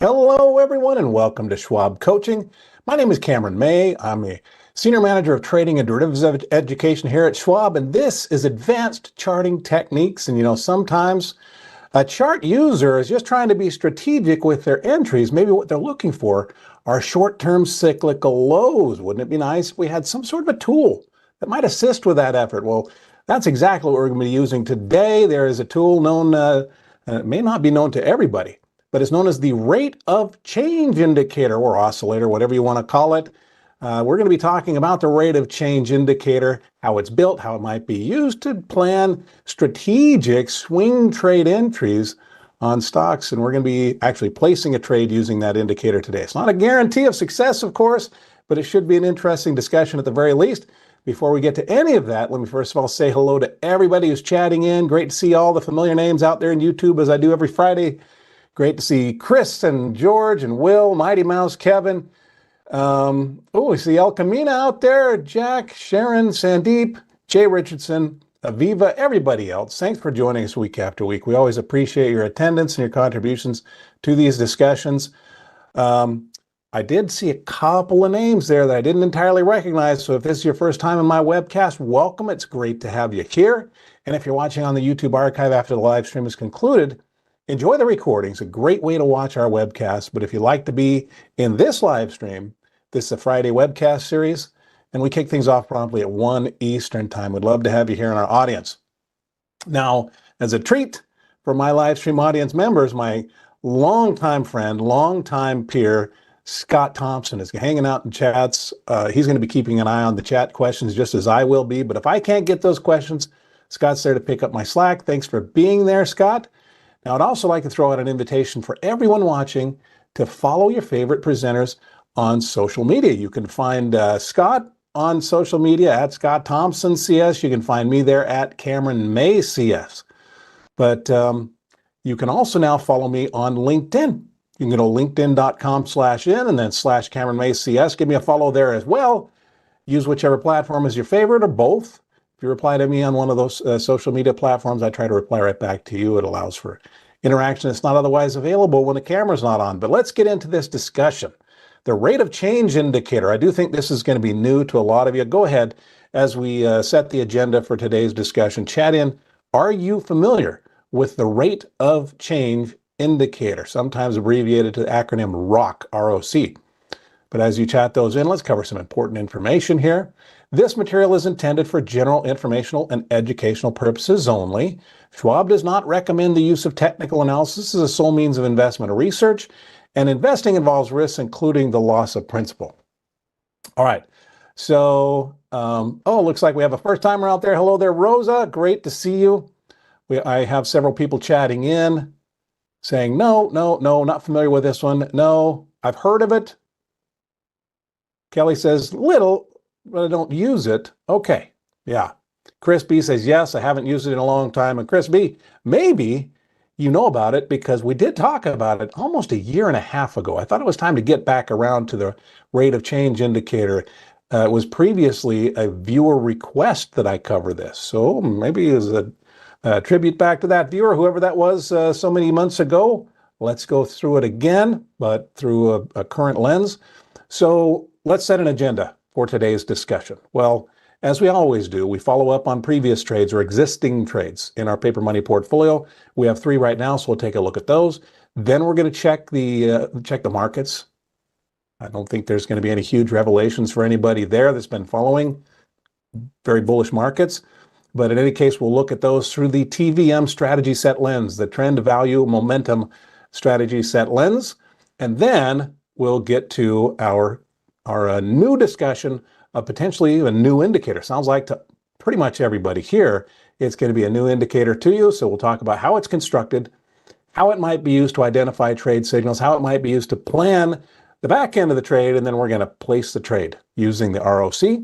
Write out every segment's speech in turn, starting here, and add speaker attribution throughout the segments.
Speaker 1: Hello, everyone, and welcome to Schwab Coaching. My name is Cameron May. I'm a Senior Manager of Trading and Derivatives Education here at Schwab, and this is Advanced Charting Techniques. And sometimes a chart user is just trying to be strategic with their entries. Maybe what they're looking for are short-term cyclical lows. Wouldn't it be nice if we had some sort of a tool that might assist with that effort? Well, that's exactly what we're going to be using today. There is a tool known, it may not be known to everybody, but it's known as the rate of change indicator or oscillator, whatever you want to call it. We're going to be talking about the rate of change indicator, how it's built, how it might be used to plan strategic swing trade entries on stocks. And we're going to be actually placing a trade using that indicator today. It's not a guarantee of success, of course, but it should be an interesting discussion at the very least. Before we get to any of that, let me first of all say hello to everybody who's chatting in. Great to see all the familiar names out there in YouTube as I do every Friday. Great to see Chris and George and Will, Mighty Mouse, Kevin. We see El Camino out there, Jack, Sharon, Sandeep, Jay Richardson, Aviva, everybody else. Thanks for joining us week after week. We always appreciate your attendance and your contributions to these discussions. I did see a couple of names there that I didn't entirely recognize. So if this is your first time in my webcast, welcome. It's great to have you here. And if you're watching on the YouTube archive after the live stream is concluded, enjoy the recordings. A great way to watch our webcast. But if you'd like to be in this live stream, this is a Friday webcast series, and we kick things off promptly at 1 Eastern time. We'd love to have you here in our audience. Now, as a treat for my live stream audience members, my longtime friend, longtime peer, Scott Thompson is hanging out in chats. He's going to be keeping an eye on the chat questions just as I will be. But if I can't get those questions, Scott's there to pick up my slack. Thanks for being there, Scott. Now, I'd also like to throw out an invitation for everyone watching to follow your favorite presenters on social media. You can find Scott on social media at Scott Thompson CS. You can find me there at Cameron May CS. But you can also now follow me on LinkedIn. You can go to linkedin.com/in and then /Cameron May CS. Give me a follow there as well. Use whichever platform is your favorite or both. If you reply to me on one of those social media platforms, I try to reply right back to you. It allows for interaction that's not otherwise available when the camera's not on. But let's get into this discussion. The rate of change indicator. I do think this is going to be new to a lot of you. Go ahead as we set the agenda for today's discussion. Chat in. Are you familiar with the rate of change indicator, sometimes abbreviated to the acronym ROC, R-O-C? But as you chat those in, let's cover some important information here. This material is intended for general informational and educational purposes only. Schwab does not recommend the use of technical analysis as a sole means of investment or research, and investing involves risks, including the loss of principal. All right, so, looks like we have a first timer out there. Hello there, Rosa. Great to see you. I have several people chatting in saying, no, not familiar with this one. No, I've heard of it. Kelly says, little, but I don't use it. Okay, yeah. Chris B says, yes, I haven't used it in a long time. And Chris B, maybe you know about it because we did talk about it almost a year and a half ago. I thought it was time to get back around to the rate of change indicator. It was previously a viewer request that I cover this. So maybe as a tribute back to that viewer, whoever that was so many months ago. Let's go through it again, but through a current lens. So let's set an agenda for today's discussion. Well, as we always do, we follow up on previous trades or existing trades in our paper money portfolio. We have 3 right now, so we'll take a look at those. Then we're going to check the markets. I don't think there's going to be any huge revelations for anybody there that's been following very bullish markets. But in any case, we'll look at those through the TVM strategy set lens, the trend value momentum strategy set lens. And then we'll get to our new discussion of potentially a new indicator. Sounds like to pretty much everybody here, it's going to be a new indicator to you. So we'll talk about how it's constructed, how it might be used to identify trade signals, how it might be used to plan the back end of the trade, and then we're going to place the trade using the ROC.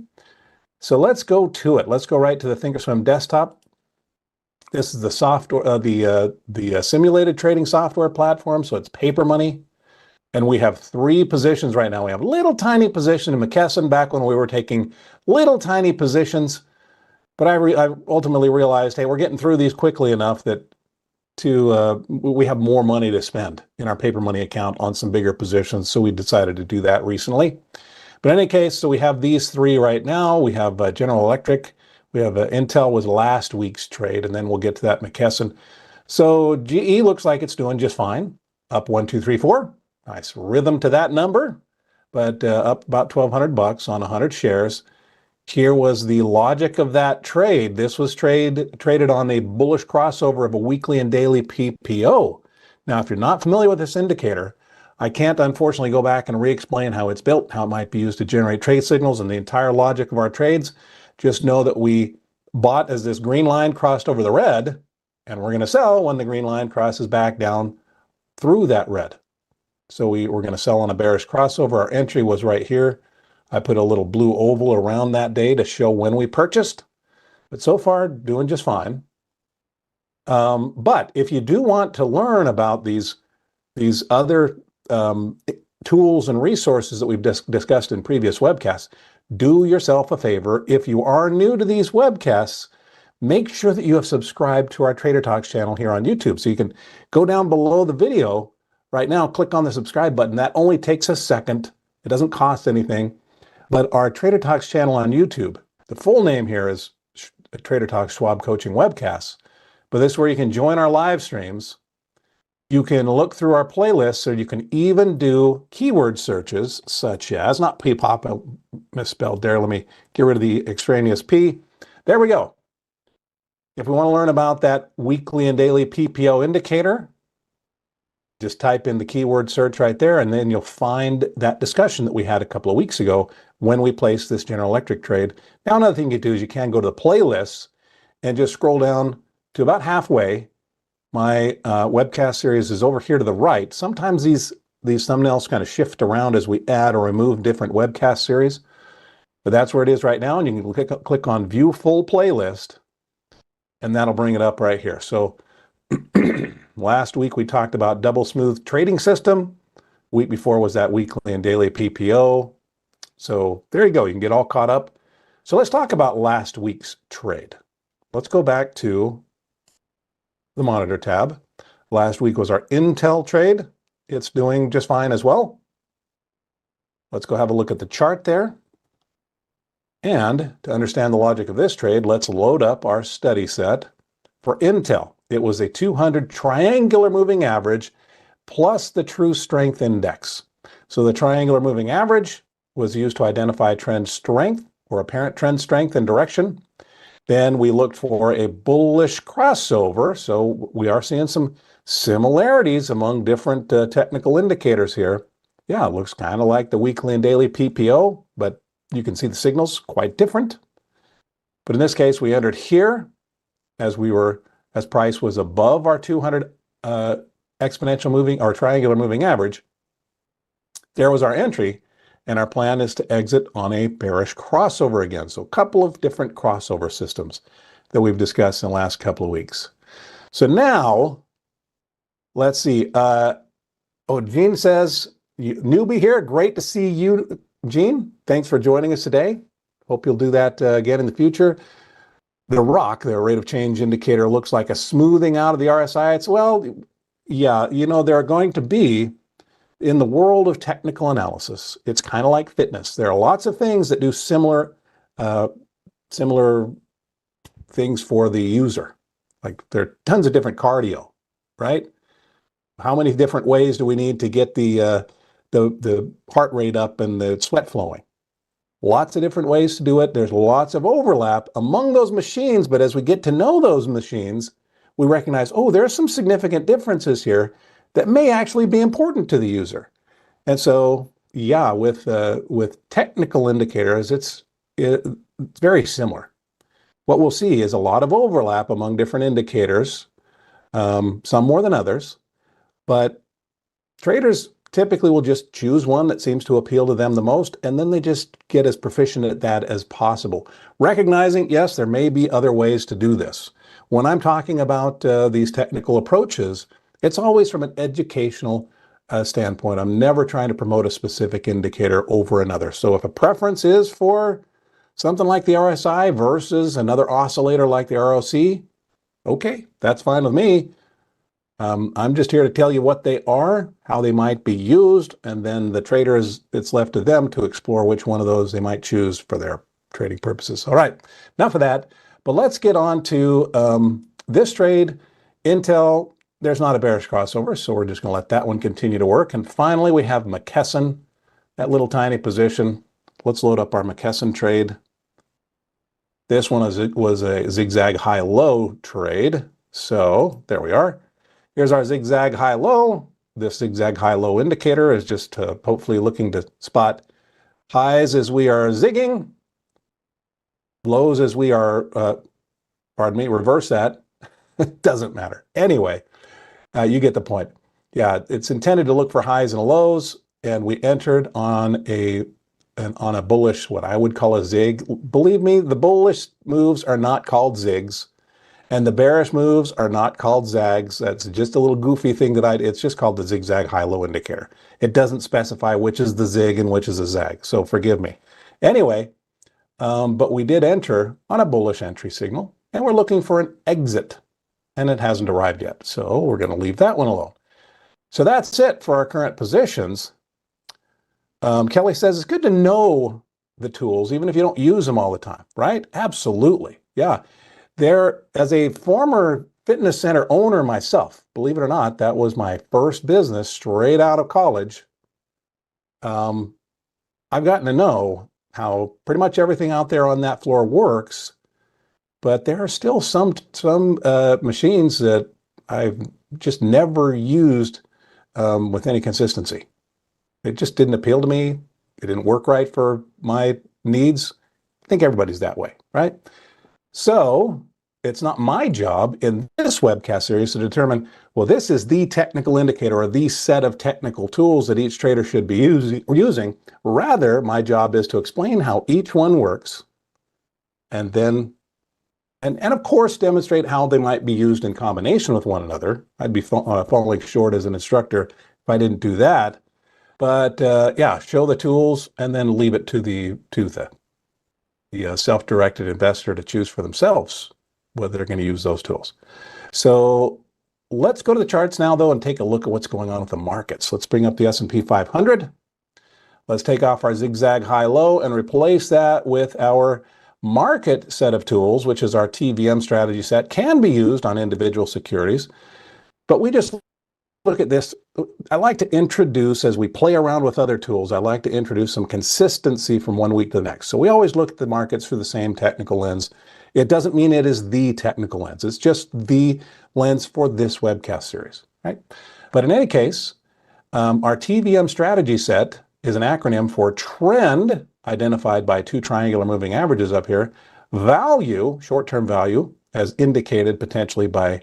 Speaker 1: So let's go to it. Let's go right to the thinkorswim desktop. This is the software, the simulated trading software platform. So it's paperMoney. And we have 3 positions right now. We have a little tiny position in McKesson back when we were taking little tiny positions. But I ultimately realized, hey, we're getting through these quickly enough that we have more money to spend in our paperMoney account on some bigger positions, so we decided to do that recently. But in any case, so we have these three right now. We have General Electric, we have Intel was last week's trade, and then we'll get to that McKesson. So GE looks like it's doing just fine, up 1, 2, 3, 4. Nice rhythm to that number, but up about $1,200 on 100 shares. Here was the logic of that trade. This was traded on a bullish crossover of a weekly and daily PPO. Now, if you're not familiar with this indicator, I can't unfortunately go back and re-explain how it's built, how it might be used to generate trade signals and the entire logic of our trades. Just know that we bought as this green line crossed over the red, and we're going to sell when the green line crosses back down through that red. So we're going to sell on a bearish crossover. Our entry was right here. I put a little blue oval around that day to show when we purchased, but so far doing just fine. But if you do want to learn about these other tools and resources that we've discussed in previous webcasts, do yourself a favor. If you are new to these webcasts, make sure that you have subscribed to our Trader Talks channel here on YouTube. So you can go down below the video right now, click on the subscribe button. That only takes a second. It doesn't cost anything. But our Trader Talks channel on YouTube, the full name here is Trader Talks Schwab Coaching Webcasts. But this is where you can join our live streams. You can look through our playlists, or you can even do keyword searches such as, not P-pop, I misspelled there. Let me get rid of the extraneous P. There we go. If we want to learn about that weekly and daily PPO indicator, just type in the keyword search right there, and then you'll find that discussion that we had a couple of weeks ago when we placed this General Electric trade. Now, another thing you can do is you can go to the playlists and just scroll down to about halfway. My webcast series is over here to the right. Sometimes these thumbnails kind of shift around as we add or remove different webcast series, but that's where it is right now. And you can click on View Full Playlist, and that'll bring it up right here. So last week we talked about double smooth trading system. Week before was that weekly and daily PPO. So there you go. You can get all caught up. So let's talk about last week's trade. Let's go back to the monitor tab. Last week was our Intel trade. It's doing just fine as well. Let's go have a look at the chart there. And to understand the logic of this trade, let's load up our study set for Intel. It was a 200 triangular moving average plus the true strength index. So the triangular moving average was used to identify trend strength or apparent trend strength and direction. Then we looked for a bullish crossover. So we are seeing some similarities among different technical indicators here. Yeah, it looks kind of like the weekly and daily PPO, but you can see the signals quite different. But in this case, we entered here as price was above our 200 exponential moving or triangular moving average. There was our entry, and our plan is to exit on a bearish crossover again. So a couple of different crossover systems that we've discussed in the last couple of weeks. So now, let's see. Gene says, newbie here, great to see you, Gene. Thanks for joining us today. Hope you'll do that again in the future. The ROC, the rate of change indicator, looks like a smoothing out of the RSI. It's, well, yeah, there are going to be, in the world of technical analysis, it's kind of like fitness. There are lots of things that do similar things for the user. Like there are tons of different cardio, right? How many different ways do we need to get the heart rate up and the sweat flowing? Lots of different ways to do it. There's lots of overlap among those machines, but as we get to know those machines, we recognize, oh, there are some significant differences here that may actually be important to the user. And so, yeah, with technical indicators, it's very similar. What we'll see is a lot of overlap among different indicators, some more than others, but traders typically will just choose one that seems to appeal to them the most, and then they just get as proficient at that as possible. Recognizing, yes, there may be other ways to do this. When I'm talking about these technical approaches, it's always from an educational standpoint. I'm never trying to promote a specific indicator over another. So if a preference is for something like the RSI versus another oscillator like the ROC, okay, that's fine with me. I'm just here to tell you what they are, how they might be used, and then the traders, it's left to them to explore which one of those they might choose for their trading purposes. All right, enough of that, but let's get on to this trade. Intel, there's not a bearish crossover, so we're just going to let that one continue to work. And finally, we have McKesson, that little tiny position. Let's load up our McKesson trade. This one was a zigzag high-low trade. So there we are. Here's our zigzag high-low. This zigzag high-low indicator is just hopefully looking to spot highs as we are zigging, lows as we are, reverse that. It doesn't matter. Anyway, you get the point. Yeah, it's intended to look for highs and lows, and we entered on a bullish, what I would call a zig. Believe me, the bullish moves are not called zigs, and the bearish moves are not called zags. That's just a little goofy thing it's just called the zigzag high-low indicator. It doesn't specify which is the zig and which is a zag, so forgive me. Anyway, but we did enter on a bullish entry signal, and we're looking for an exit, and it hasn't arrived yet. So we're going to leave that one alone. So that's it for our current positions. Kelly says it's good to know the tools, even if you don't use them all the time, right? Absolutely. Yeah. As a former fitness center owner myself, believe it or not, that was my first business straight out of college. I've gotten to know how pretty much everything out there on that floor works, but there are still some machines that I've just never used with any consistency. It just didn't appeal to me. It didn't work right for my needs. I think everybody's that way, right? So it's not my job in this webcast series to determine, well, this is the technical indicator or the set of technical tools that each trader should be using. Rather, my job is to explain how each one works, and then, and of course, demonstrate how they might be used in combination with one another. I'd be falling short as an instructor if I didn't do that. But yeah, show the tools and then leave it to the self-directed investor to choose for themselves whether they're going to use those tools. So let's go to the charts now, though, and take a look at what's going on with the markets. Let's bring up the S&P 500. Let's take off our zigzag high-low and replace that with our market set of tools, which is our TVM strategy set. Can be used on individual securities, but we just look at this. I like to introduce, as we play around with other tools, I like to introduce some consistency from one week to the next. So we always look at the markets through the same technical lens. It doesn't mean it is the technical lens. It's just the lens for this webcast series, right? But in any case, our TVM strategy set is an acronym for trend, identified by two triangular moving averages up here, value, short-term value, as indicated potentially by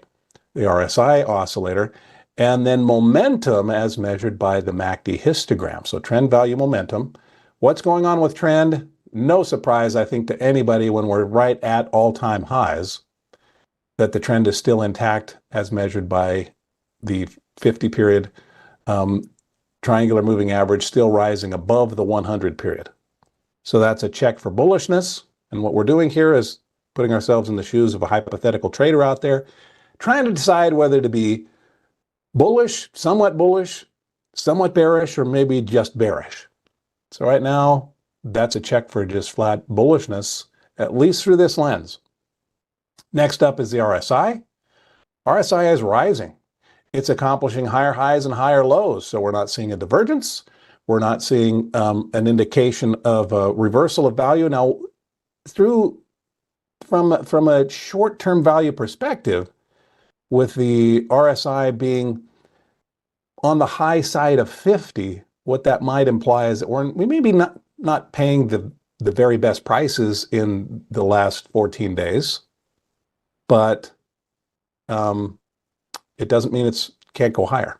Speaker 1: the RSI oscillator, and then momentum as measured by the MACD histogram. So trend, value, momentum. What's going on with trend? No surprise, I think, to anybody when we're right at all-time highs, that the trend is still intact as measured by the 50-period triangular moving average, still rising above the 100 period. So that's a check for bullishness. And what we're doing here is putting ourselves in the shoes of a hypothetical trader out there, trying to decide whether to be bullish, somewhat bearish, or maybe just bearish. So right now, that's a check for just flat bullishness, at least through this lens. Next up is the RSI. RSI is rising. It's accomplishing higher highs and higher lows. So we're not seeing a divergence. We're not seeing an indication of a reversal of value. Now, from a short-term value perspective, with the RSI being on the high side of 50, what that might imply is that we may be not paying the very best prices in the last 14 days, but it doesn't mean it can't go higher.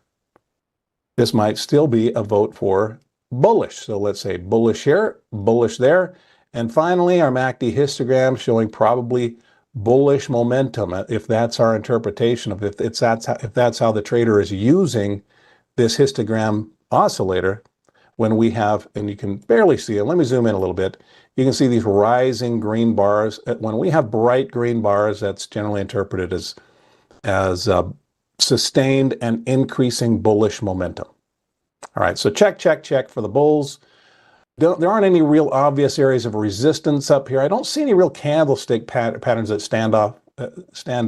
Speaker 1: This might still be a vote for bullish. So let's say bullish here, bullish there. And finally, our MACD histogram showing probably bullish momentum, if that's our interpretation of if that's how the trader is using this histogram oscillator. When we have, and you can barely see it, let me zoom in a little bit. You can see these rising green bars. When we have bright green bars, that's generally interpreted as sustained and increasing bullish momentum. All right, so check, check, check for the bulls. There aren't any real obvious areas of resistance up here. I don't see any real candlestick patterns that stand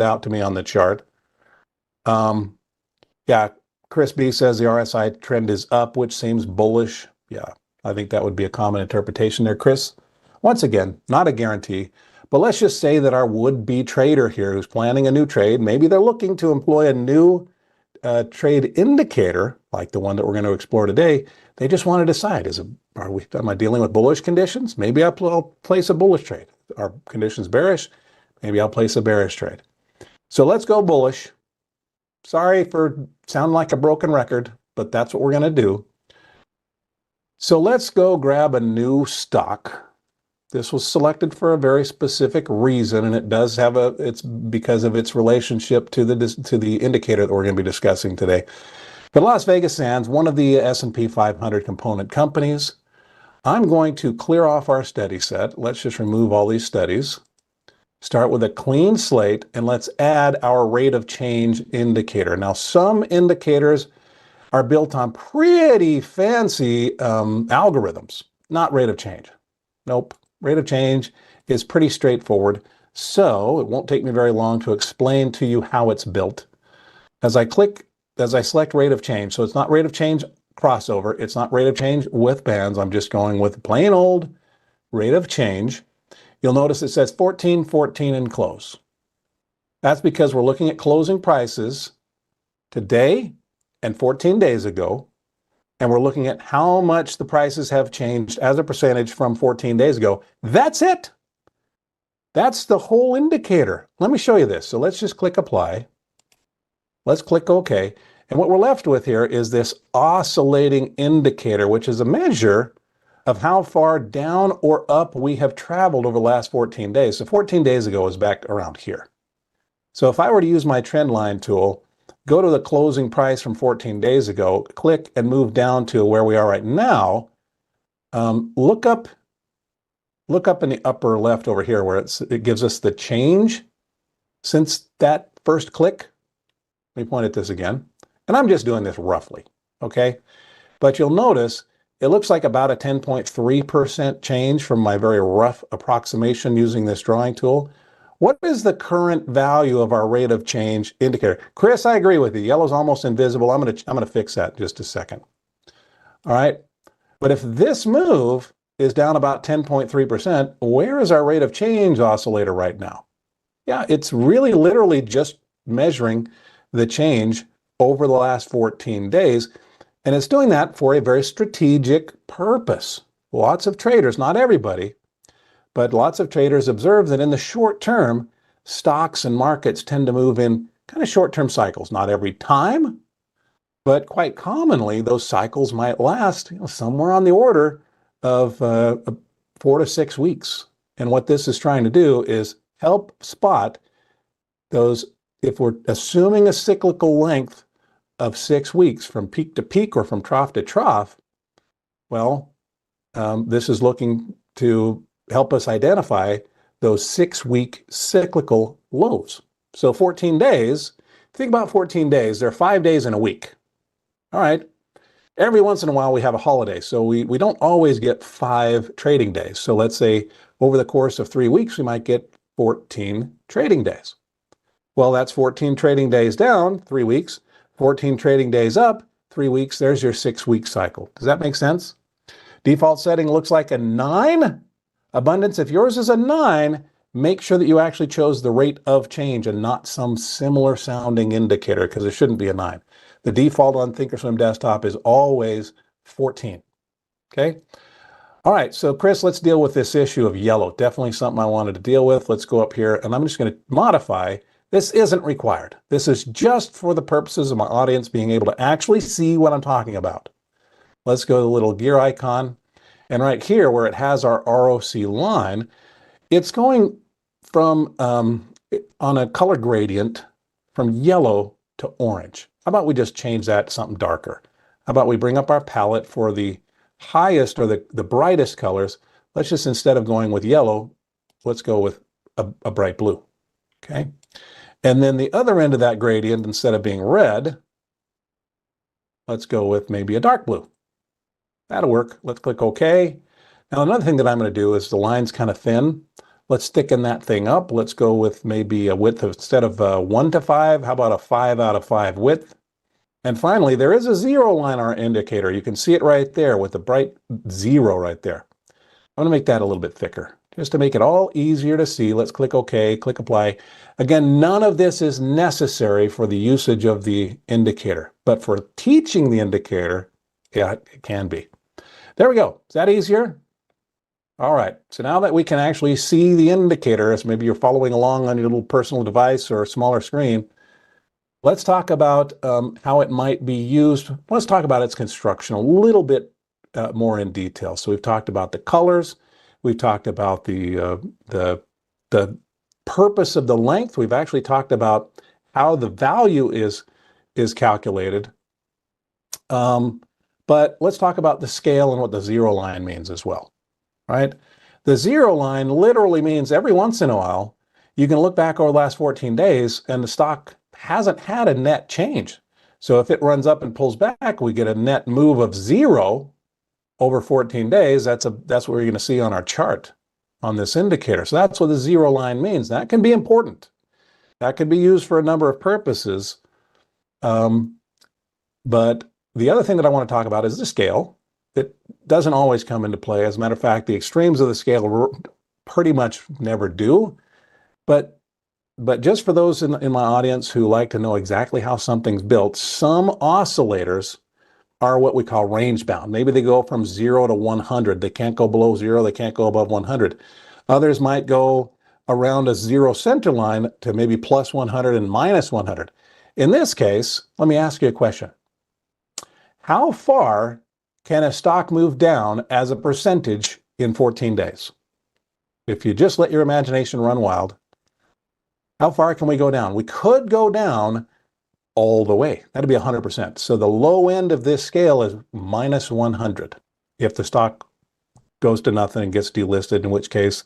Speaker 1: out to me on the chart. Yeah, Chris B says the RSI trend is up, which seems bullish. Yeah, I think that would be a common interpretation there, Chris. Once again, not a guarantee, but let's just say that our would-be trader here who's planning a new trade, maybe they're looking to employ a new trade indicator, like the one that we're going to explore today. They just want to decide, am I dealing with bullish conditions? Maybe I'll place a bullish trade. Are conditions bearish? Maybe I'll place a bearish trade. So let's go bullish. Sorry for sounding like a broken record, but that's what we're going to do. So let's go grab a new stock. This was selected for a very specific reason, and it does have it's because of its relationship to the indicator that we're going to be discussing today. But Las Vegas Sands, one of the S&P 500 component companies. I'm going to clear off our study set. Let's just remove all these studies. Start with a clean slate, and let's add our rate of change indicator. Now, some indicators are built on pretty fancy algorithms, not rate of change. Nope, rate of change is pretty straightforward, so it won't take me very long to explain to you how it's built. As I select rate of change, so it's not rate of change crossover, it's not rate of change with bands, I'm just going with plain old rate of change. You'll notice it says 14, 14, and close. That's because we're looking at closing prices today and 14 days ago, and we're looking at how much the prices have changed as a percentage from 14 days ago. That's it. That's the whole indicator. Let me show you this. So let's just click apply. Let's click OK. And what we're left with here is this oscillating indicator, which is a measure of how far down or up we have traveled over the last 14 days. So 14 days ago is back around here. So if I were to use my trend line tool, go to the closing price from 14 days ago, click and move down to where we are right now, look up in the upper left over here where it gives us the change since that first click. Let me point at this again. And I'm just doing this roughly, okay? But you'll notice it looks like about a 10.3% change from my very rough approximation using this drawing tool. What is the current value of our rate of change indicator? Chris, I agree with you. Yellow's almost invisible. I'm gonna fix that in just a second. All right. But if this move is down about 10.3%, where is our rate of change oscillator right now? Yeah, it's really literally just measuring the change over the last 14 days. And it's doing that for a very strategic purpose. Lots of traders, not everybody, but lots of traders observe that in the short term, stocks and markets tend to move in kind of short-term cycles. Not every time, but quite commonly, those cycles might last somewhere on the order of 4 to 6 weeks. And what this is trying to do is help spot those, if we're assuming a cyclical length of 6 weeks from peak to peak or from trough to trough, well, this is looking to help us identify those 6-week cyclical lows. So 14 days, think about 14 days, there are 5 days in a week. All right, every once in a while we have a holiday, so we don't always get 5 trading days. So let's say over the course of 3 weeks, we might get 14 trading days. Well, that's 14 trading days down, 3 weeks, 14 trading days up, 3 weeks, there's your 6-week cycle. Does that make sense? Default setting looks like a 9. Abundance, if yours is a 9, make sure that you actually chose the rate of change and not some similar sounding indicator, because it shouldn't be a 9. The default on thinkorswim desktop is always 14, okay? All right, so Chris, let's deal with this issue of yellow. Definitely something I wanted to deal with. Let's go up here, and I'm just going to modify. This isn't required. This is just for the purposes of my audience being able to actually see what I'm talking about. Let's go to the little gear icon. And right here where it has our ROC line, it's going from, on a color gradient, from yellow to orange. How about we just change that to something darker? How about we bring up our palette for the highest or the brightest colors? Let's just, instead of going with yellow, let's go with a bright blue, okay? And then the other end of that gradient, instead of being red, let's go with maybe a dark blue. That'll work. Let's click OK. Now, another thing that I'm going to do is the line's kind of thin. Let's thicken that thing up. Let's go with maybe a width of, instead of 1 to 5, how about a 5 out of 5 width? And finally, there is a 0 line on our indicator. You can see it right there with the bright 0 right there. I'm going to make that a little bit thicker, just to make it all easier to see. Let's click OK, click Apply. Again, none of this is necessary for the usage of the indicator, but for teaching the indicator, yeah, it can be. There we go. Is that easier? All right. So now that we can actually see the indicator, as maybe you're following along on your little personal device or a smaller screen, let's talk about how it might be used. Let's talk about its construction a little bit more in detail. So we've talked about the colors. We've talked about the purpose of the length. We've actually talked about how the value is calculated. But let's talk about the scale and what the 0 line means as well, right? The 0 line literally means every once in a while, you can look back over the last 14 days and the stock hasn't had a net change. So if it runs up and pulls back, we get a net move of 0 over 14 days. That's what we're going to see on our chart on this indicator. So that's what the 0 line means. That can be important. That can be used for a number of purposes. But the other thing that I want to talk about is the scale. It doesn't always come into play. As a matter of fact, the extremes of the scale pretty much never do. But just for those in my audience who like to know exactly how something's built, some oscillators are what we call range bound. Maybe they go from 0 to 100. They can't go below 0. They can't go above 100. Others might go around a 0 center line to maybe plus 100 and minus 100. In this case, let me ask you a question. How far can a stock move down as a percentage in 14 days? If you just let your imagination run wild, how far can we go down? We could go down all the way. That'd be 100%. So the low end of this scale is minus 100. If the stock goes to nothing and gets delisted, in which case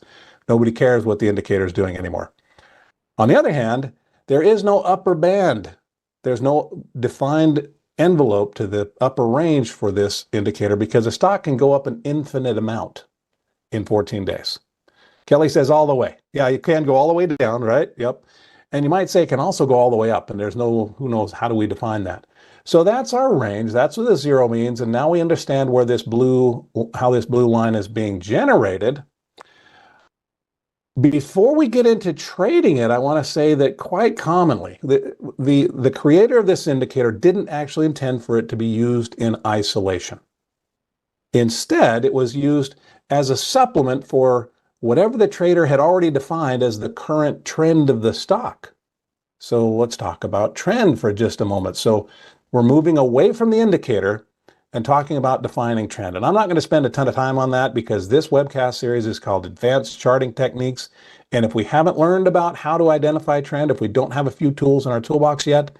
Speaker 1: nobody cares what the indicator is doing anymore. On the other hand, there is no upper band. There's no defined envelope to the upper range for this indicator because the stock can go up an infinite amount in 14 days. Kelly says all the way. Yeah, you can go all the way down, right? Yep. And you might say it can also go all the way up, and there's no, who knows, how do we define that? So that's our range. That's what the 0 means. And now we understand where this blue, how this blue line is being generated. Before we get into trading it, I want to say that quite commonly, the creator of this indicator didn't actually intend for it to be used in isolation. Instead, it was used as a supplement for whatever the trader had already defined as the current trend of the stock. So let's talk about trend for just a moment. So we're moving away from the indicator and talking about defining trend. And I'm not going to spend a ton of time on that because this webcast series is called Advanced Charting Techniques. And if we haven't learned about how to identify trend, if we don't have a few tools in our toolbox yet,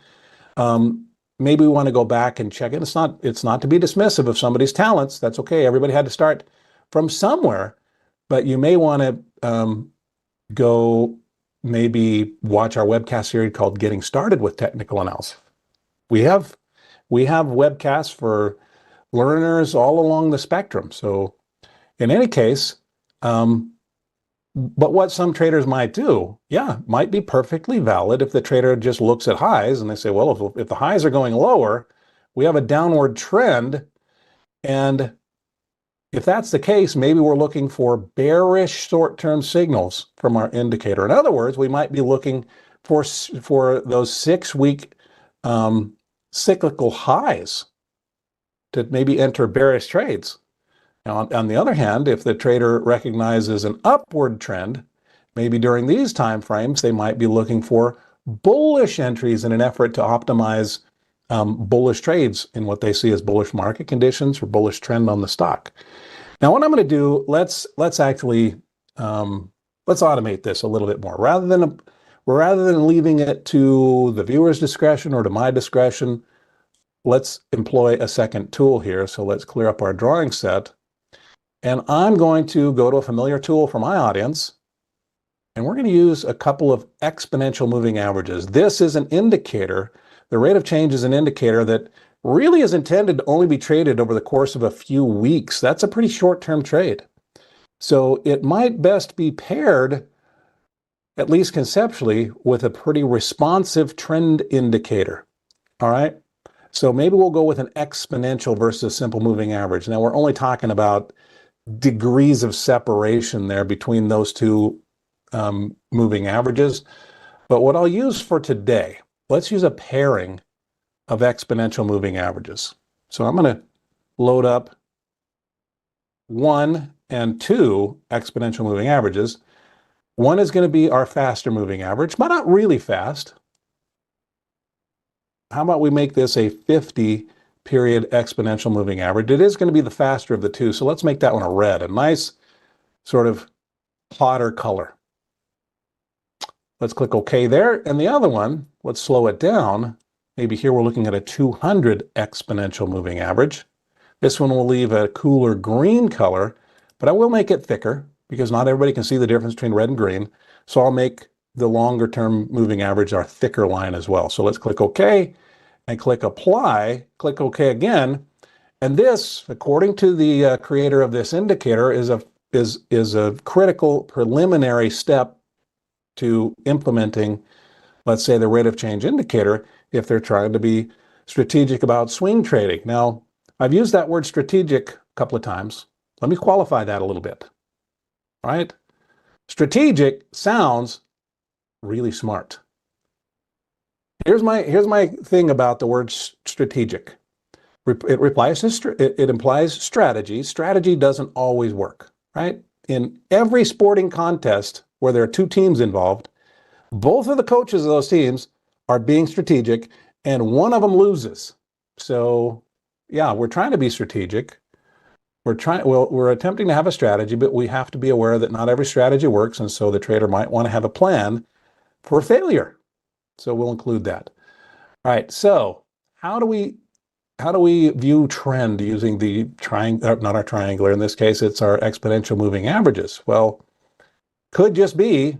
Speaker 1: maybe we want to go back and check it. It's not to be dismissive of somebody's talents. That's okay. Everybody had to start from somewhere. But you may want to go maybe watch our webcast series called Getting Started with Technical Analysis. We have webcasts for learners all along the spectrum. So in any case, but what some traders might do, yeah, might be perfectly valid if the trader just looks at highs and they say, well, if the highs are going lower, we have a downward trend. And if that's the case, maybe we're looking for bearish short-term signals from our indicator. In other words, we might be looking for those 6-week cyclical highs to maybe enter bearish trades. Now, on the other hand, if the trader recognizes an upward trend, maybe during these time frames, they might be looking for bullish entries in an effort to optimize bullish trades in what they see as bullish market conditions or bullish trend on the stock. Now, what I'm going to do, let's actually let's automate this a little bit more. Rather than leaving it to the viewer's discretion or to my discretion, let's employ a second tool here. So let's clear up our drawing set. And I'm going to go to a familiar tool for my audience. And we're going to use a couple of exponential moving averages. This is an indicator. The rate of change is an indicator that really is intended to only be traded over the course of a few weeks. That's a pretty short-term trade. So it might best be paired, at least conceptually, with a pretty responsive trend indicator. All right. So maybe we'll go with an exponential versus simple moving average. Now we're only talking about degrees of separation there between those two moving averages. But what I'll use for today, let's use a pairing of exponential moving averages. So I'm going to load up 1 and 2 exponential moving averages. One is going to be our faster moving average, but not really fast. How about we make this a 50 period exponential moving average? It is going to be the faster of the two, so let's make that one a red, a nice sort of hotter color. Let's click OK there. And the other one, let's slow it down. Maybe here we're looking at a 200 exponential moving average. This one will leave a cooler green color, but I will make it thicker because not everybody can see the difference between red and green. So I'll make the longer term moving average our thicker line as well. So let's click OK and click Apply, click OK again. And this, according to the creator of this indicator, is a critical preliminary step to implementing, let's say, the rate of change indicator if they're trying to be strategic about swing trading. Now, I've used that word strategic a couple of times. Let me qualify that a little bit. All right? Strategic sounds really smart. Here's my thing about the word strategic. It implies strategy. Strategy doesn't always work, right? In every sporting contest where there are two teams involved, both of the coaches of those teams are being strategic and one of them loses. So yeah, we're trying to be strategic. We're attempting to have a strategy, but we have to be aware that not every strategy works. And so the trader might want to have a plan for failure. So we'll include that. All right. So how do we view trend using the triangle, not our triangular, in this case, it's our exponential moving averages? Well, could just be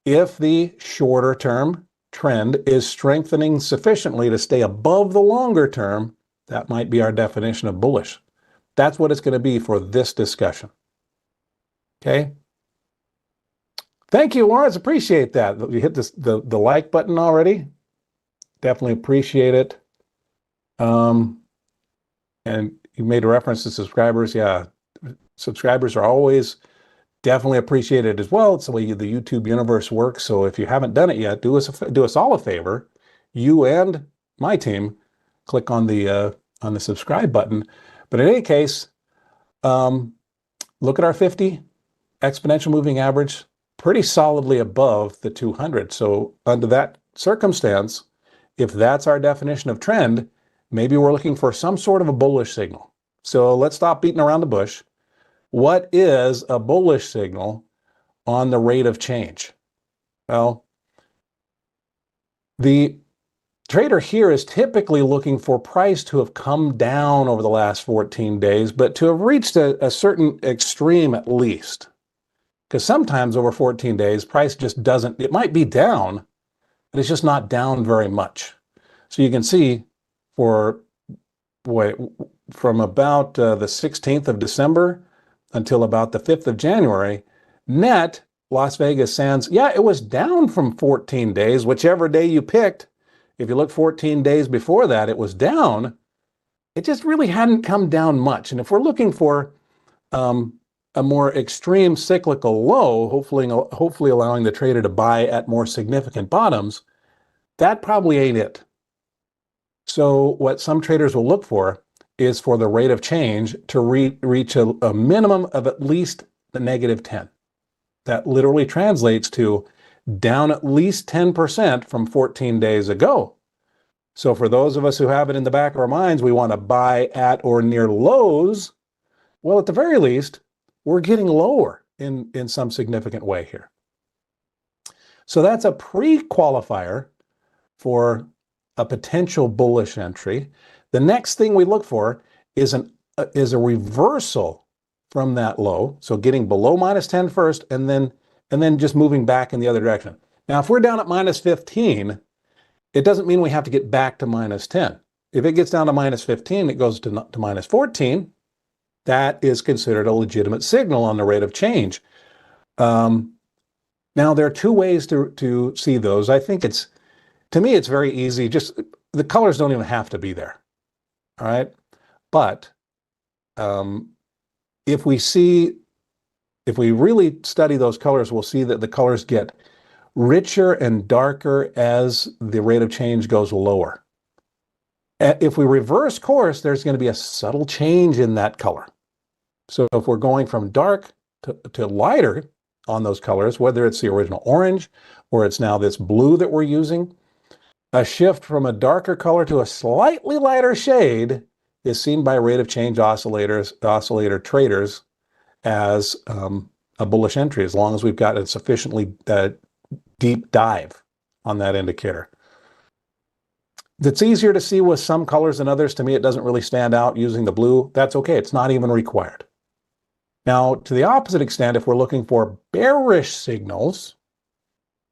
Speaker 1: if the shorter term trend is strengthening sufficiently to stay above the longer term, that might be our definition of bullish. That's what it's going to be for this discussion. Okay. Thank you, Lawrence. Appreciate that. You hit the like button already. Definitely appreciate it. And you made a reference to subscribers. Yeah, subscribers are always definitely appreciated as well. It's the way the YouTube universe works. So if you haven't done it yet, do us all a favor. You and my team, click on the subscribe button. But in any case, look at our 50 exponential moving average, pretty solidly above the 200. So under that circumstance, if that's our definition of trend, maybe we're looking for some sort of a bullish signal. So let's stop beating around the bush. What is a bullish signal on the rate of change? Well, the trader here is typically looking for price to have come down over the last 14 days, but to have reached a certain extreme at least. Because sometimes over 14 days, price just doesn't, it might be down, but it's just not down very much. So you can see from about the 16th of December until about the 5th of January, net Las Vegas Sands, yeah, it was down from 14 days, whichever day you picked. If you look 14 days before that, it was down. It just really hadn't come down much. And if we're looking for a more extreme cyclical low, hopefully allowing the trader to buy at more significant bottoms, that probably ain't it. So what some traders will look for is for the rate of change to reach a minimum of at least the -10. That literally translates to down at least 10% from 14 days ago. So for those of us who have it in the back of our minds, we want to buy at or near lows. Well, at the very least, we're getting lower in some significant way here. So that's a pre-qualifier for a potential bullish entry. The next thing we look for is a reversal from that low. So getting below -10 first, and then and then just moving back in the other direction. Now, if we're down at minus 15, it doesn't mean we have to get back to minus 10. If it gets down to minus 15, it goes to minus 14, that is considered a legitimate signal on the rate of change. Now, there are two ways to see those. I think to me, it's very easy. Just the colors don't even have to be there. All right. But if we really study those colors, we'll see that the colors get richer and darker as the rate of change goes lower. If we reverse course, there's going to be a subtle change in that color. So if we're going from dark to lighter on those colors, whether it's the original orange or it's now this blue that we're using, a shift from a darker color to a slightly lighter shade is seen by rate of change oscillator traders as a bullish entry, as long as we've got a sufficiently deep dive on that indicator. It's easier to see with some colors than others. To me, it doesn't really stand out using the blue. That's okay. It's not even required. Now, to the opposite extent, if we're looking for bearish signals,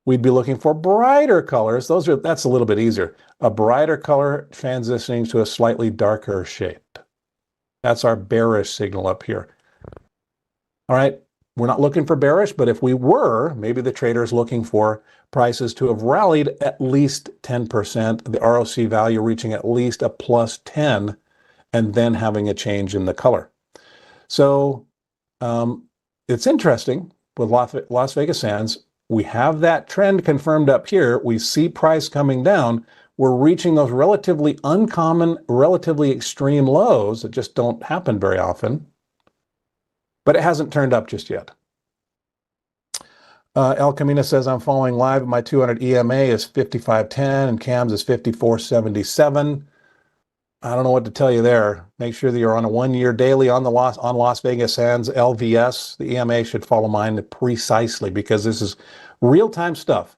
Speaker 1: we'd be looking for brighter colors. That's a little bit easier. A brighter color transitioning to a slightly darker shade. That's our bearish signal up here. All right, we're not looking for bearish, but if we were, maybe the trader is looking for prices to have rallied at least 10%, the ROC value reaching at least a plus 10, and then having a change in the color. So it's interesting with Las Vegas Sands. We have that trend confirmed up here. We see price coming down. We're reaching those relatively uncommon, relatively extreme lows that just don't happen very often. But it hasn't turned up just yet. El Camino says, I'm following live. My 200 EMA is 55.10 and CAMS is 54.77. I don't know what to tell you there. Make sure that you're on a 1 year daily on Las Vegas Sands LVS. The EMA should follow mine precisely because this is real-time stuff.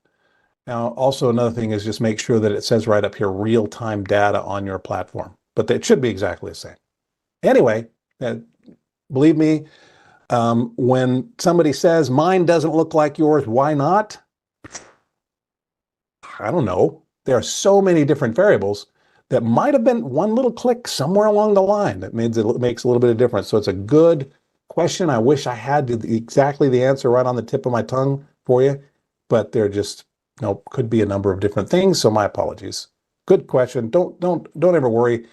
Speaker 1: Now, also another thing is just make sure that it says right up here, real-time data on your platform, but it should be exactly the same. Anyway, believe me, when somebody says mine doesn't look like yours, why not? I don't know. There are so many different variables that might have been one little click somewhere along the line that makes a little bit of difference. So it's a good question. I wish I had exactly the answer right on the tip of my tongue for you, but there just could be a number of different things. So my apologies. Good question. Don't ever worry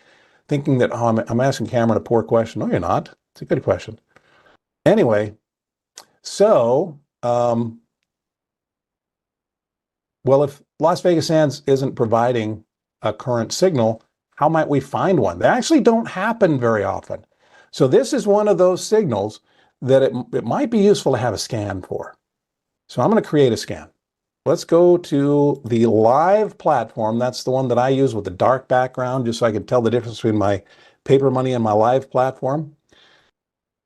Speaker 1: thinking that I'm asking Cameron a poor question. No, you're not. It's a good question. Anyway, so well, if Las Vegas Sands isn't providing a current signal, how might we find one? They actually don't happen very often. So this is one of those signals that it might be useful to have a scan for. So I'm going to create a scan. Let's go to the live platform. That's the one that I use with the dark background, just so I can tell the difference between my paperMoney and my live platform.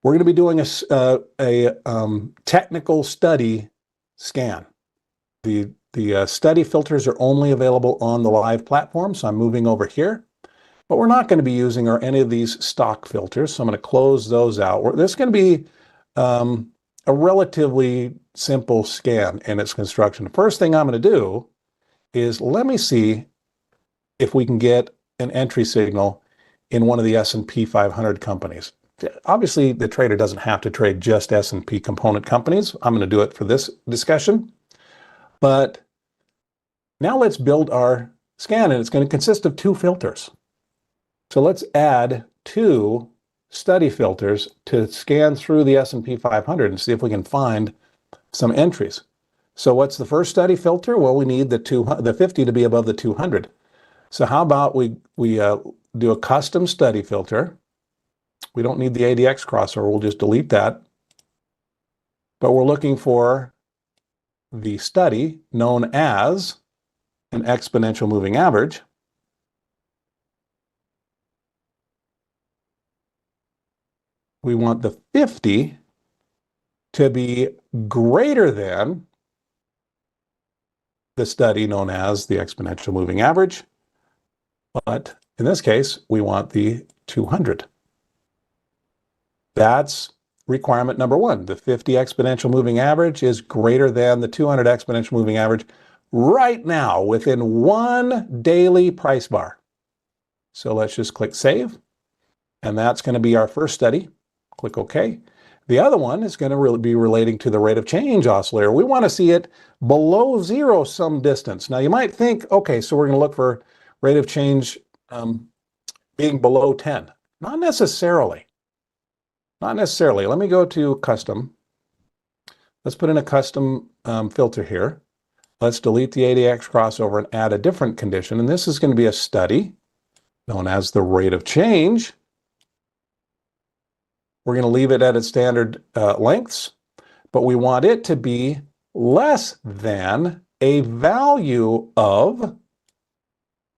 Speaker 1: We're going to be doing a technical study scan. The study filters are only available on the live platform, so I'm moving over here. But we're not going to be using any of these stock filters, so I'm going to close those out. This is going to be a relatively simple scan in its construction. The first thing I'm going to do is let me see if we can get an entry signal in one of the S&P 500 companies. Obviously, the trader doesn't have to trade just S&P component companies. I'm going to do it for this discussion. But now let's build our scan, and it's going to consist of two filters. So let's add two study filters to scan through the S&P 500 and see if we can find some entries. So what's the first study filter? Well, we need the 50 to be above the 200. So how about we do a custom study filter. We don't need the ADX crossover. We'll just delete that. But we're looking for the study known as an exponential moving average. We want the 50 to be greater than the study known as the exponential moving average. But in this case, we want the 200. That's requirement number one. The 50 exponential moving average is greater than the 200 exponential moving average right now within one daily price bar. So let's just click save. And that's going to be our first study. Click OK. The other one is going to really be relating to the rate of change oscillator. We want to see it below zero some distance. Now you might think, okay, so we're going to look for rate of change being below 10. Not necessarily. Not necessarily. Let me go to custom. Let's put in a custom filter here. Let's delete the ADX crossover and add a different condition. And this is going to be a study known as the rate of change. We're going to leave it at its standard lengths, but we want it to be less than a value of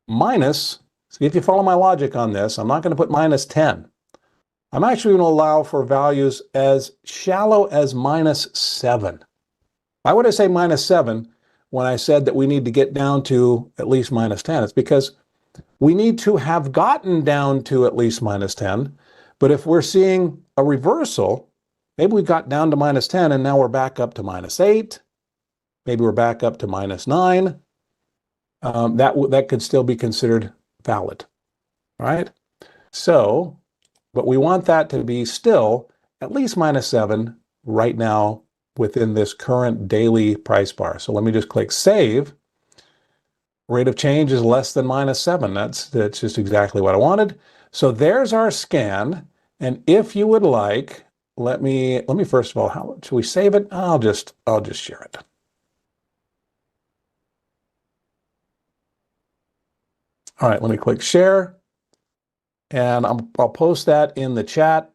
Speaker 1: minus, see if you follow my logic on this, I'm not going to put minus 10. I'm actually going to allow for values as shallow as minus 7. Why would I say minus 7 when I said that we need to get down to at least minus 10? It's because we need to have gotten down to at least minus 10. But if we're seeing a reversal, maybe we got down to minus 10 and now we're back up to minus 8. Maybe we're back up to minus 9. That could still be considered valid, right? So, but we want that to be still at least minus 7 right now within this current daily price bar. So let me just click save. Rate of change is less than minus 7. That's just exactly what I wanted. So there's our scan. And if you would like, let me first of all, how should we save it? I'll just share it. All right, let me click share. And I'll post that in the chat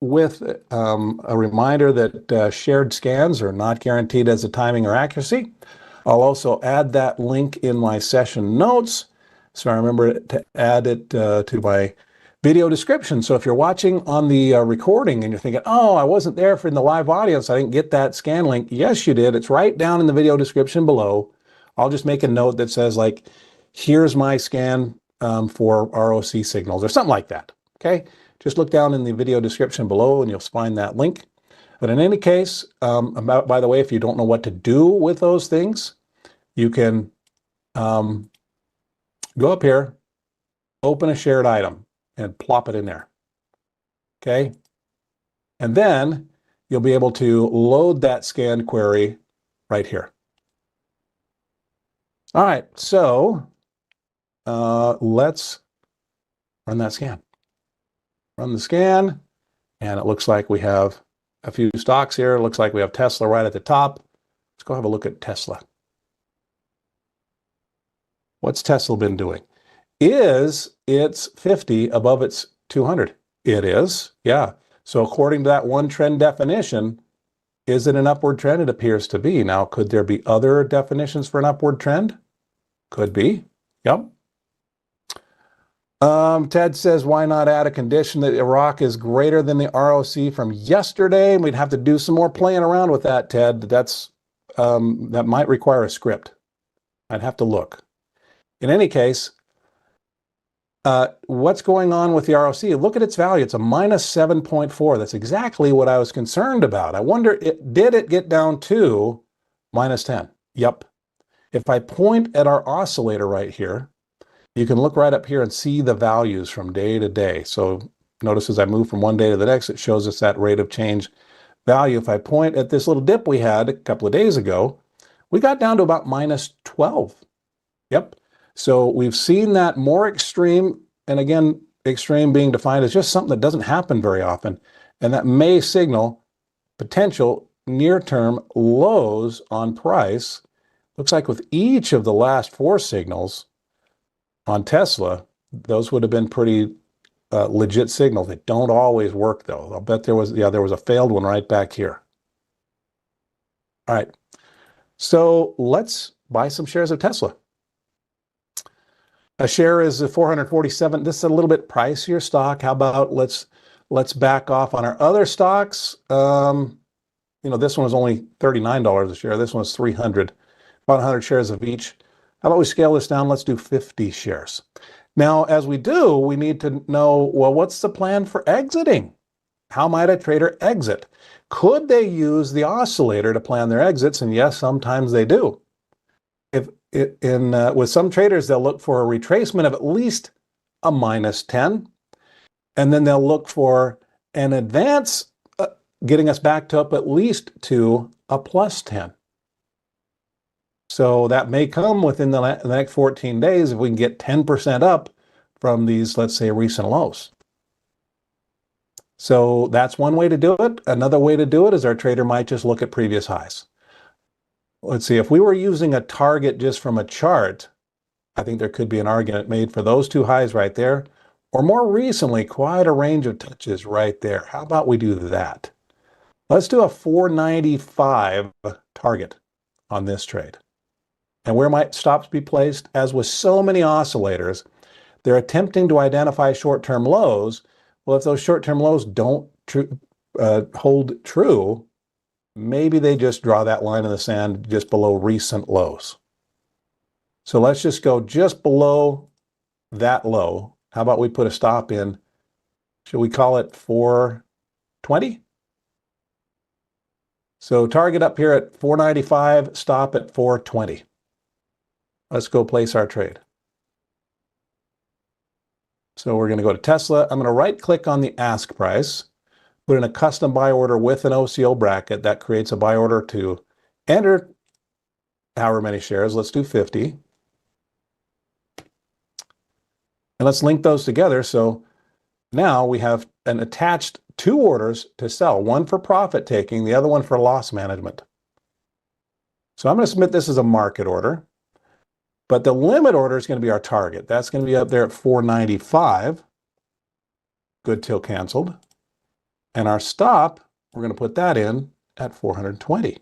Speaker 1: with a reminder that shared scans are not guaranteed as a timing or accuracy. I'll also add that link in my session notes. So I remember to add it to my video description. So if you're watching on the recording and you're thinking, oh, I wasn't there for the live audience, I didn't get that scan link. Yes, you did. It's right down in the video description below. I'll just make a note that says like, here's my scan for ROC signals or something like that. Okay. Just look down in the video description below and you'll find that link. But in any case, by the way, if you don't know what to do with those things, you can go up here, open a shared item, and plop it in there. Okay? And then you'll be able to load that scan query right here. All right, so let's run that scan. Run the scan, and it looks like we have a few stocks here. It looks like we have Tesla right at the top. Let's go have a look at Tesla. What's Tesla been doing? Is its 50 above its 200? It is, yeah. So according to that one trend definition, is it an upward trend? It appears to be. Now, could there be other definitions for an upward trend? Could be, yep. Ted says, why not add a condition that Iraq is greater than the ROC from yesterday? We'd have to do some more playing around with that, Ted. That might require a script. I'd have to look. In any case, what's going on with the ROC? Look at its value. It's a minus 7.4. That's exactly what I was concerned about. I wonder, did it get down to minus 10? Yep. If I point at our oscillator right here, you can look right up here and see the values from day to day. So notice as I move from one day to the next, it shows us that rate of change value. If I point at this little dip we had a couple of days ago, we got down to about minus 12. Yep. So we've seen that more extreme, and again, extreme being defined as just something that doesn't happen very often, and that may signal potential near-term lows on price. Looks like with each of the last 4 signals on Tesla, those would have been pretty legit signals. They don't always work though. I'll bet there was a failed one right back here. All right, so let's buy some shares of Tesla. A share is 447. This is a little bit pricier stock. How about let's back off on our other stocks. This one was only $39 a share. This one was $300. About 100 shares of each. How about we scale this down? Let's do 50 shares. Now, as we do, we need to know, well, what's the plan for exiting? How might a trader exit? Could they use the oscillator to plan their exits? And yes, sometimes they do. With some traders, they'll look for a retracement of at least a -10, and then they'll look for an advance getting us back to up at least to a +10. So that may come within the next 14 days if we can get 10% up from these, let's say, recent lows. So that's one way to do it. Another way to do it is our trader might just look at previous highs. Let's see, if we were using a target just from a chart, I think there could be an argument made for those two highs right there, or more recently, quite a range of touches right there. How about we do that? Let's do a 495 target on this trade. And where might stops be placed? As with so many oscillators, they're attempting to identify short-term lows. Well, if those short-term lows don't hold true, maybe they just draw that line in the sand just below recent lows. So let's just go just below that low. How about we put a stop in? Should we call it 420? So target up here at 495, stop at 420. Let's go place our trade. So we're going to go to Tesla. I'm going to right click on the ask price, put in a custom buy order with an OCO bracket. That creates a buy order to enter however many shares. Let's do 50. And let's link those together. So now we have an attached two orders to sell, one for profit taking, the other one for loss management. So I'm going to submit this as a market order, but the limit order is going to be our target. That's going to be up there at 495. Good till canceled. And our stop, we're going to put that in at 420.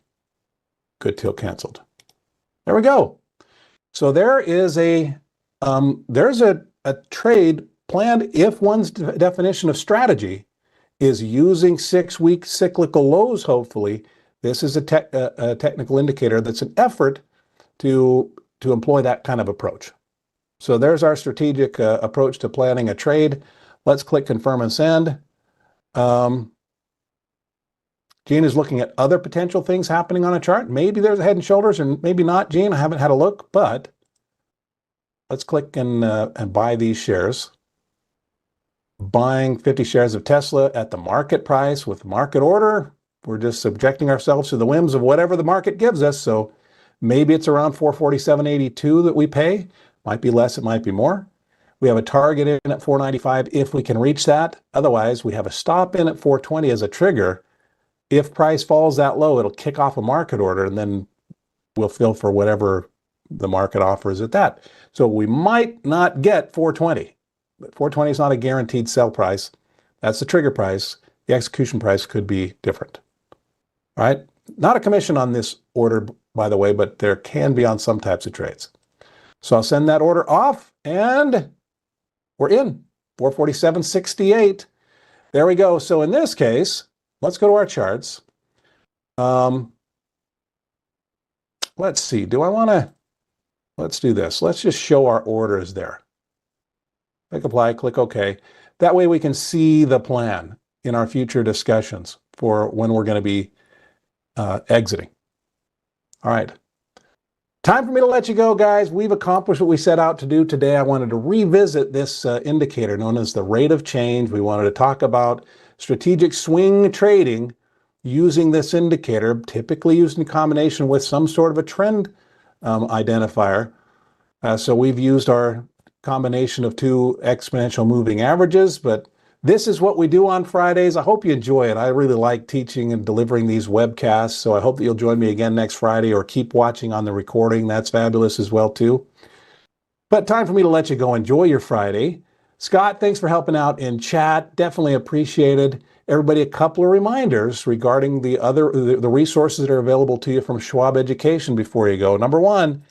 Speaker 1: Good till canceled. There we go. So there is there's a trade planned if one's definition of strategy is using 6-week cyclical lows, hopefully. This is a technical indicator that's an effort to employ that kind of approach. So there's our strategic approach to planning a trade. Let's click confirm and send. Gene is looking at other potential things happening on a chart. Maybe there's a head and shoulders, and maybe not, Gene. I haven't had a look, but let's click and buy these shares. Buying 50 shares of Tesla at the market price with market order. We're just subjecting ourselves to the whims of whatever the market gives us. So maybe it's around 447.82 that we pay. Might be less, it might be more. We have a target in at 495 if we can reach that. Otherwise, we have a stop in at 420 as a trigger. If price falls that low, it'll kick off a market order, and then we'll fill for whatever the market offers at that. So we might not get 420. But 420 is not a guaranteed sell price. That's the trigger price. The execution price could be different. All right. Not a commission on this order, by the way, but there can be on some types of trades. So I'll send that order off, and we're in 447.68. There we go. So in this case, let's go to our charts. Let's see. Let's do this. Let's just show our orders there. Click apply, click OK. That way we can see the plan in our future discussions for when we're going to be exiting. All right. Time for me to let you go, guys. We've accomplished what we set out to do today. I wanted to revisit this indicator known as the rate of change. We wanted to talk about strategic swing trading using this indicator, typically used in combination with some sort of a trend identifier. So we've used our combination of two exponential moving averages, but this is what we do on Fridays. I hope you enjoy it. I really like teaching and delivering these webcasts, so I hope that you'll join me again next Friday or keep watching on the recording. That's fabulous as well, too. But time for me to let you go. Enjoy your Friday. Scott, thanks for helping out in chat. Definitely appreciated. Everybody, a couple of reminders regarding the resources that are available to you from Schwab Education before you go. Number one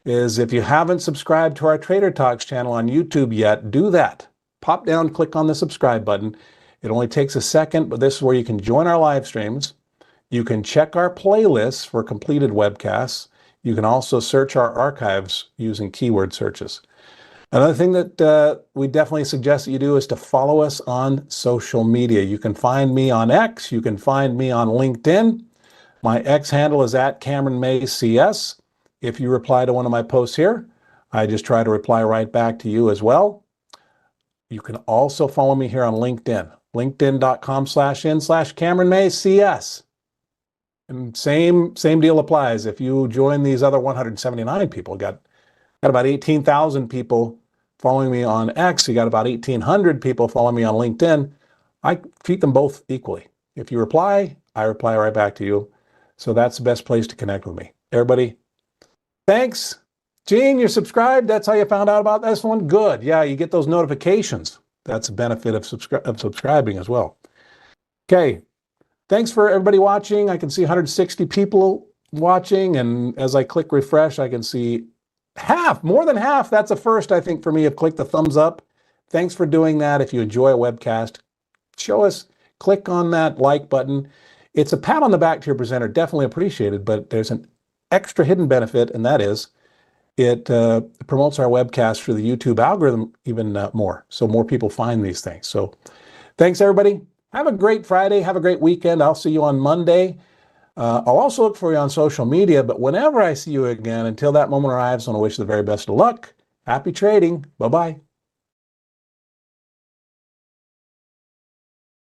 Speaker 1: is if you haven't subscribed to our Trader Talks channel on YouTube yet, do that. Pop down, click on the subscribe button. It only takes a second, but this is where you can join our live streams. You can check our playlists for completed webcasts. You can also search our archives using keyword searches. Another thing that we definitely suggest that you do is to follow us on social media. You can find me on X. You can find me on LinkedIn. My X handle is at Cameron May CS. If you reply to one of my posts here, I just try to reply right back to you as well. You can also follow me here on LinkedIn, linkedin.com/in/Cameron May CS. And same deal applies. If you join these other 179 people, got about 18,000 people following me on X. You got about 1,800 people following me on LinkedIn. I treat them both equally. If you reply, I reply right back to you. So that's the best place to connect with me. Everybody, thanks. Gene, you're subscribed. That's how you found out about this one? Good. Yeah, you get those notifications. That's a benefit of subscribing as well. Okay. Thanks for everybody watching. I can see 160 people watching. And as I click refresh, I can see more than half. That's a first, I think, for me, have clicked the thumbs up. Thanks for doing that. If you enjoy a webcast, show us, click on that like button. It's a pat on the back to your presenter, definitely appreciated, but there's an extra hidden benefit, and that is it promotes our webcast through the YouTube algorithm even more, so more people find these things. So thanks, everybody. Have a great Friday. Have a great weekend. I'll see you on Monday. I'll also look for you on social media, but whenever I see you again, until that moment arrives, I want to wish you the very best of luck. Happy trading. Bye-bye.